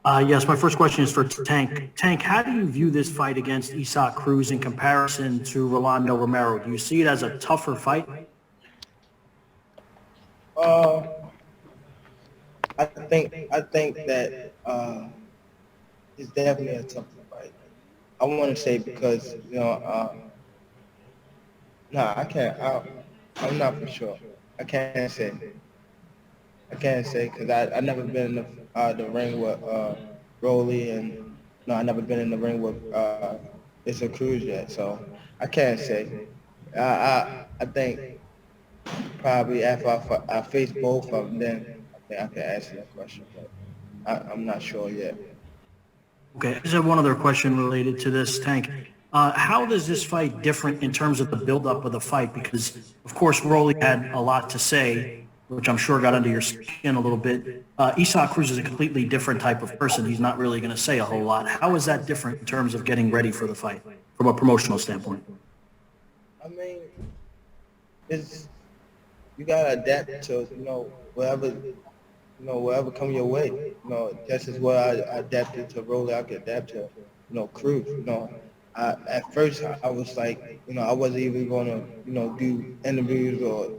Yes, my first question is for Tank. Tank, how do you view this fight against Cruz in comparison to Rolando Romero? Do you see it as a tougher fight? I think that it's definitely a tougher fight. I want to say because no, I can't. I'm not for sure. I can't say. I can't say because I never been in the ring with Rolly, and no, I never been in the ring with it's a Cruz yet. So I can't say. I think probably after I face both of them, then I think I can answer that question. But I'm not sure yet. Okay, I just have one other question related to this, Tank. How does this fight different in terms of the buildup of the fight? Because, of course, Rolly had a lot to say, which I'm sure got under your skin a little bit. Cruz is a completely different type of person. He's not really going to say a whole lot. How is that different in terms of getting ready for the fight from a promotional standpoint? I mean, it's you gotta adapt to whatever come your way. Just as well I adapted to Rolly, I could adapt to Cruz. At first I was like, I wasn't even gonna do interviews or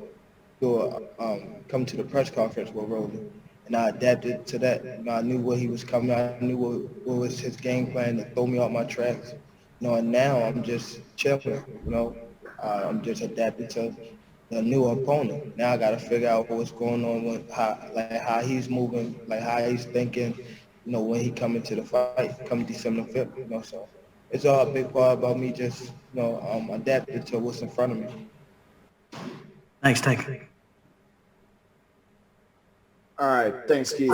come to the press conference with Rolly, and I adapted to that. I knew where he was coming. I knew what was his game plan to throw me off my tracks. And now I'm just chilling. I'm just adapted to a new opponent. Now I got to figure out what's going on with how he's moving, like how he's thinking. When he coming to the fight, come December 5th. So it's all a big part about me just adapting to what's in front of me. Thanks, Tank. All right, thanks, Keith.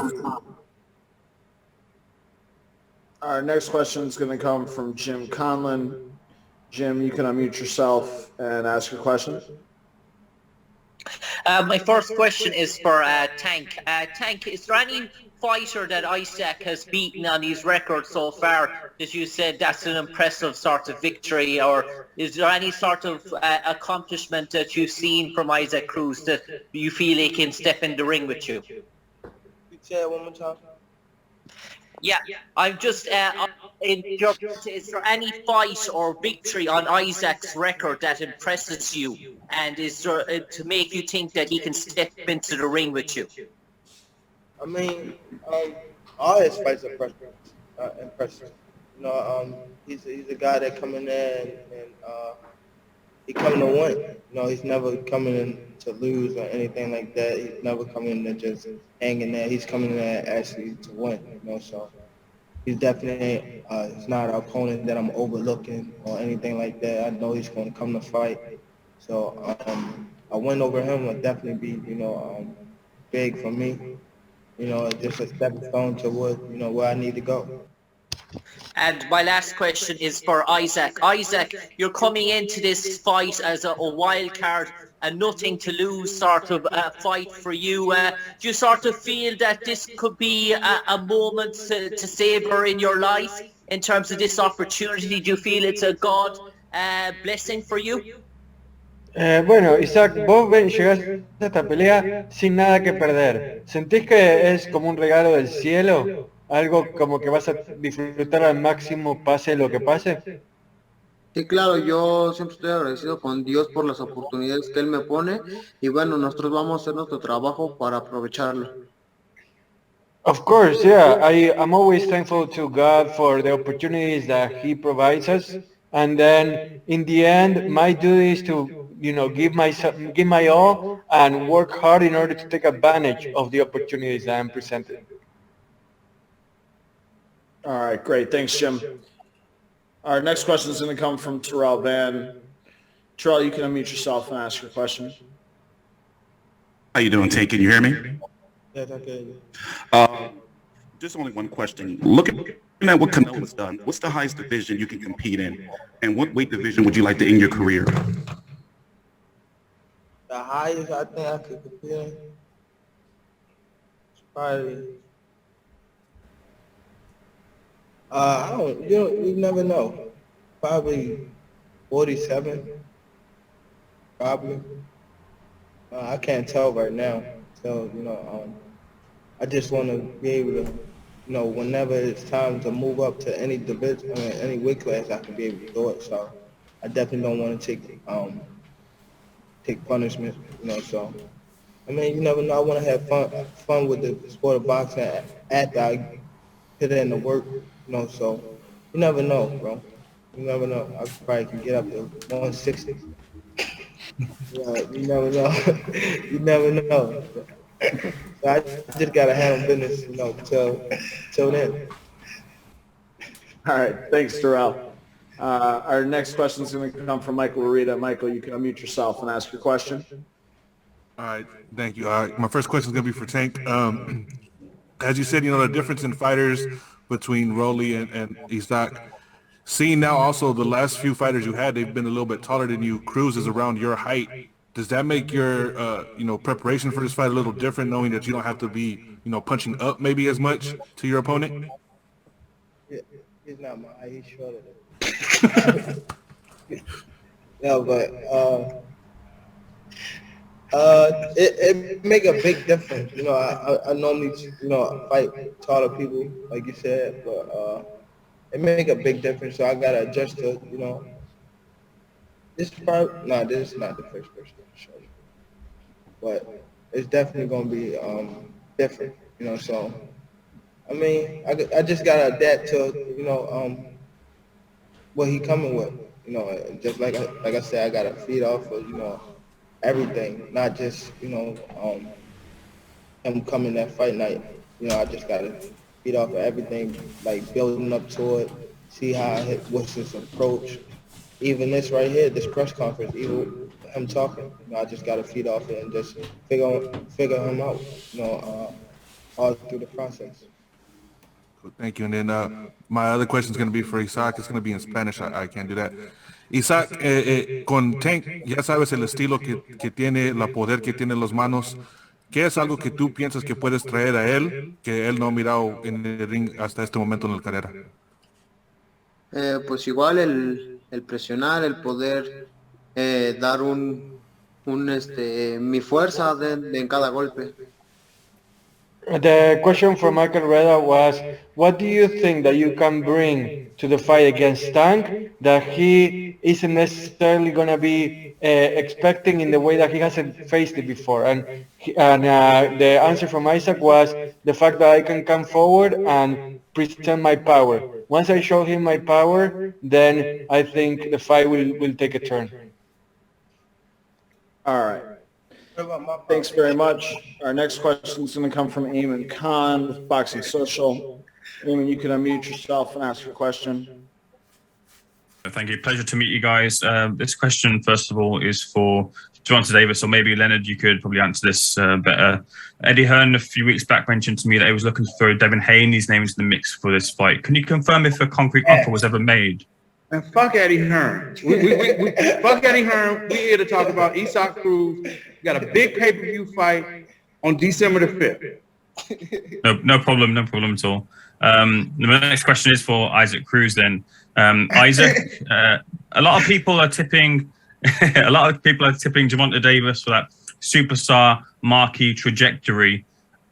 Our next question is going to come from Jim Conlon. Jim, you can unmute yourself and ask your question. My first question is for Tank. Tank, is there any fighter that Isaac has beaten on his record so far that you said that's an impressive sort of victory, or is there any sort of accomplishment that you've seen from Isaac Cruz that you feel he can step in the ring with you? Say it one more time. Yeah, I'm just is there any fight or victory on Isaac's record that impresses you, and is there to make you think that he can step into the ring with you? I mean, all his fights are impressive. He's a guy that coming in and he coming to win. He's never coming in to lose or anything like that. He's never coming in to just hang in there. He's coming in there actually to win. So he's definitely it's not an opponent that I'm overlooking or anything like that. I know he's going to come to fight. So a win over him would definitely be big for me. Just a stepping stone to where I need to go. And my last question is for Isaac. Isaac, you're coming into this fight as a wild card, a nothing to lose sort of fight for you. Do you sort of feel that this could be a moment to savor in your life in terms of this opportunity? Do you feel it's a God blessing for you? Bueno, Isaac, vos llegaste a esta pelea sin nada que perder. ¿Sentís que es como un regalo del cielo? ¿Algo como que vas a disfrutar al máximo pase lo que pase? Sí, claro, yo siempre estoy agradecido con Dios por las oportunidades que Él me pone y bueno, nosotros vamos a hacer nuestro trabajo para aprovecharlo. Of course, yeah. I'm always thankful to God for the opportunities that He provides us. And then in the end, my duty is to, give my all and work hard in order to take advantage of the opportunities that I'm presented. All right, great. Thanks, Jim. Our next question is going to come from Terrell Van. Terrell, you can unmute yourself and ask your question. How you doing, Tank? Can you hear me? Yes, I can. Just only one question. Looking at what Canelo's done, what's the highest division you can compete in? And what weight division would you like to end your career? The highest I think I could compete in is probably you never know. Probably 47. Probably. I can't tell right now. So, I just want to be able to you know, whenever it's time to move up to any division, any weight class, I can be able to do it. So I definitely don't want to take punishment, you know. So I mean, you never know. I want to have fun with the sport of boxing after I put in the work, you know. So you never know, bro. You never know. I probably can get up to 160. Yeah, you never know. You never know. So I just gotta handle business, you know, till then. All right, thanks, Terrell. Our next question is going to come from Michael Arita. Michael, you can unmute yourself and ask your question. All right, thank you. My first question is going to be for Tank. As you said, the difference in fighters between Rolly and Isaac. Seeing now also the last few fighters you had, they've been a little bit taller than you. Cruz is around your height. Does that make your, preparation for this fight a little different, knowing that you don't have to be, punching up maybe as much to your opponent? Yeah, he's not my height. He's shorter. No, but it make a big difference. You know, I normally, fight taller people, like you said, but it make a big difference. So I gotta adjust to, this is not the first person to show you, but it's definitely gonna be different. So I mean, I just gotta adapt to, what he coming with. Just like I said, I gotta feed off of, everything, not just, him coming that fight night. I just gotta feed off of everything, like building up to it, see what's his approach. Even this right here, this press conference, even him talking, I just gotta feed off it and just figure him out, all through the process. Cool, thank you. And then my other question is going to be for Isaac. It's going to be in Spanish. I can't do that. Isaac, con Tank, ya sabes el estilo que tiene, la poder que tiene en las manos. ¿Qué es algo que tú piensas que puedes traer a él que él no ha mirado en el ring hasta este momento en la carrera? Pues igual el presionar, el poder dar mi fuerza en cada golpe. The question from Michael Reda was, what do you think that you can bring to the fight against Tank that he isn't necessarily going to be expecting in the way that he hasn't faced it before? And the answer from Isaac was the fact that I can come forward and present my power. Once I show him my power, then I think the fight will take a turn. All right. Thanks very much. Our next question is going to come from Ayman Khan with Boxing Social. Ayman, you can unmute yourself and ask your question. Thank you. Pleasure to meet you guys. This question, first of all, is for Gervonta Davis, or maybe Leonard, you could probably answer this better. Eddie Hearn a few weeks back mentioned to me that he was looking for Devin Haney's name into the mix for this fight. Can you confirm if a concrete offer was ever made? And fuck Eddie Hearn. We fuck Eddie Hearn. We're here to talk about Isaac Cruz. We got a big pay-per-view fight on December the 5th. No problem at all. The next question is for Isaac Cruz then. Isaac, a lot of people are tipping Gervonta Davis for that superstar marquee trajectory.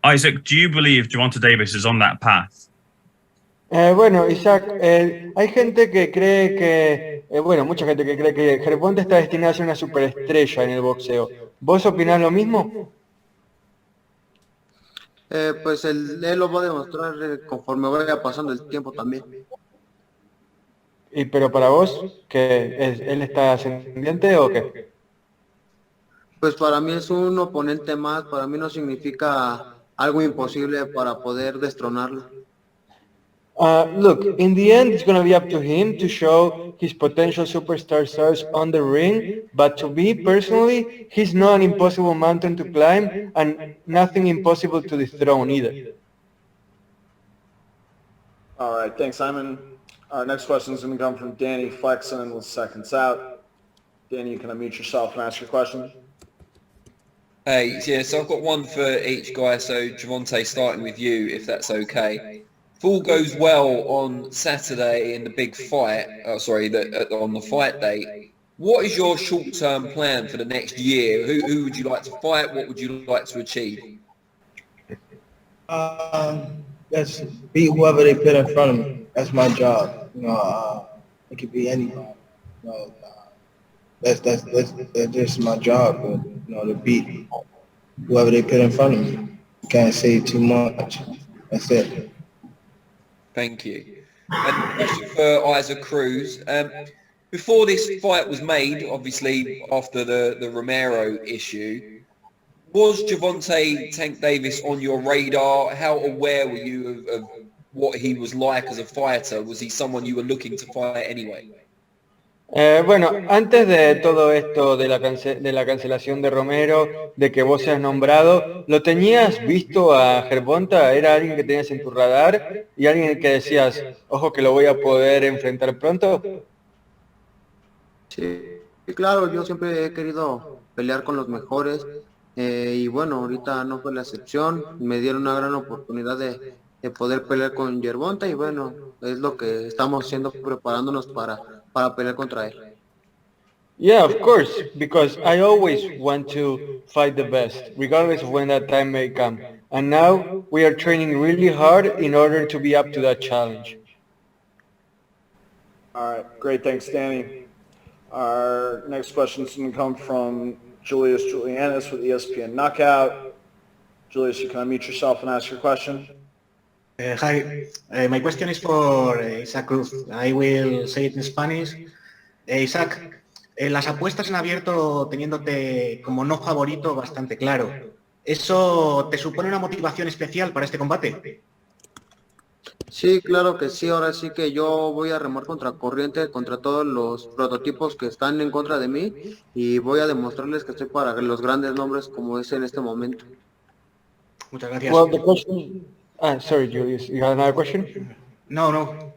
Isaac, do you believe Gervonta Davis is on that path? Bueno, Isaac, hay gente que cree que, mucha gente que cree que Gervonta está destinado a ser una superestrella en el boxeo. ¿Vos opinás lo mismo? Pues él lo va a demostrar conforme vaya pasando el tiempo también. Pero para vos, ¿él está ascendiente o qué? Pues para mí es un oponente más, para mí no significa algo imposible para poder destronarlo. Look, in the end, it's going to be up to him to show his potential superstar stars on the ring. But to me personally, he's not an impossible mountain to climb and nothing impossible to dethrone either. All right, thanks, Ayman. Our next question is going to come from Danny Flexen with Seconds Out. Danny, you can unmute yourself and ask your question. Hey, yeah, so I've got one for each guy. So Gervonta, starting with you, if that's okay. If all goes well on Saturday in the big fight, on the fight day, what is your short-term plan for the next year? Who would you like to fight? What would you like to achieve? Just beat whoever they put in front of me. That's my job. It could be anybody. You know, that's just my job. To beat whoever they put in front of me. Can't say too much. That's it. Thank you. And question for Isaac Cruz. Before this fight was made, obviously after the Romero issue, was Gervonta Tank Davis on your radar? How aware were you of what he was like as a fighter? Was he someone you were looking to fight anyway? Bueno, antes de todo esto de la cancelación de Romero, de que vos seas nombrado, ¿lo tenías visto a Gervonta? ¿Era alguien que tenías en tu radar y alguien que decías, ojo que lo voy a poder enfrentar pronto? Sí, claro, yo siempre he querido pelear con los mejores y bueno, ahorita no fue la excepción. Me dieron una gran oportunidad de poder pelear con Gervonta y bueno, es lo que estamos haciendo, preparándonos para pelear contra él. Yeah, of course, because I always want to fight the best, regardless of when that time may come. And now we are training really hard in order to be up to that challenge. All right, great. Thanks, Danny. Our next question is going to come from Julius Julianis with ESPN Knockout. Julius, you can unmute yourself and ask your question. Hi, my question is for Isaac Cruz. I will say it in Spanish. Isaac, las apuestas han abierto teniéndote como no favorito bastante claro. ¿Eso te supone una motivación especial para este combate? Sí, claro que sí, ahora sí que yo voy a remar contra corriente, contra todos los prototipos que están en contra de mí y voy a demostrarles que estoy para los grandes nombres como es en este momento. Muchas gracias. Well, the question... sorry, Julius, you have another question? No.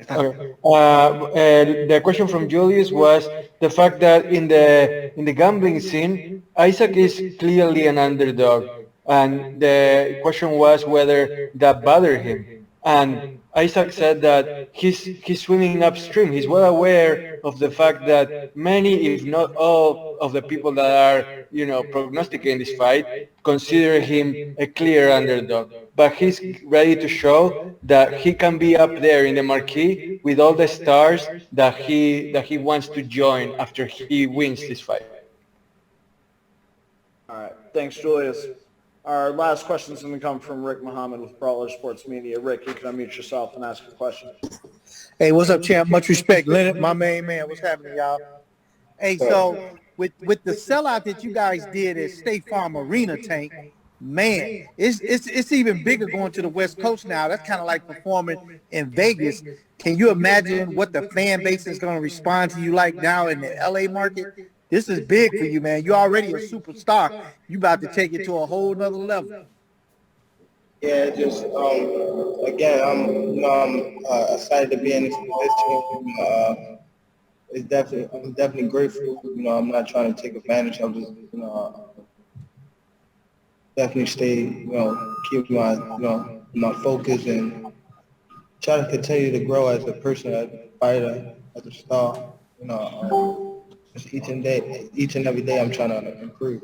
Okay. The question from Julius was the fact that in the gambling scene, Isaac is clearly an underdog, and the question was whether that bothered him. And Isaac said that he's swimming upstream. He's well aware of the fact that many, if not all, of the people that are, prognosticating this fight consider him a clear underdog. But he's ready to show that he can be up there in the marquee with all the stars that he wants to join after he wins this fight. All right. Thanks, Julius. Our last question is going to come from Rick Muhammad with Brawler Sports Media. Rick, you can unmute yourself and ask a question. Hey, what's up, champ? Much respect. Leonard, my main man. What's happening, y'all? Hey, so with the sellout that you guys did at State Farm Arena, Tank, man, it's even bigger going to the West Coast now. That's kind of like performing in Vegas. Can you imagine what the fan base is going to respond to you like now in the LA market? This is big for you, man. You're already a superstar. You about to take it to a whole nother level. Yeah, just again, I'm excited to be in this position. I'm definitely grateful. I'm not trying to take advantage. I'm just, definitely stay, keep my focus and try to continue to grow as a person, as a fighter, as a star. Each and every day, I'm trying to improve.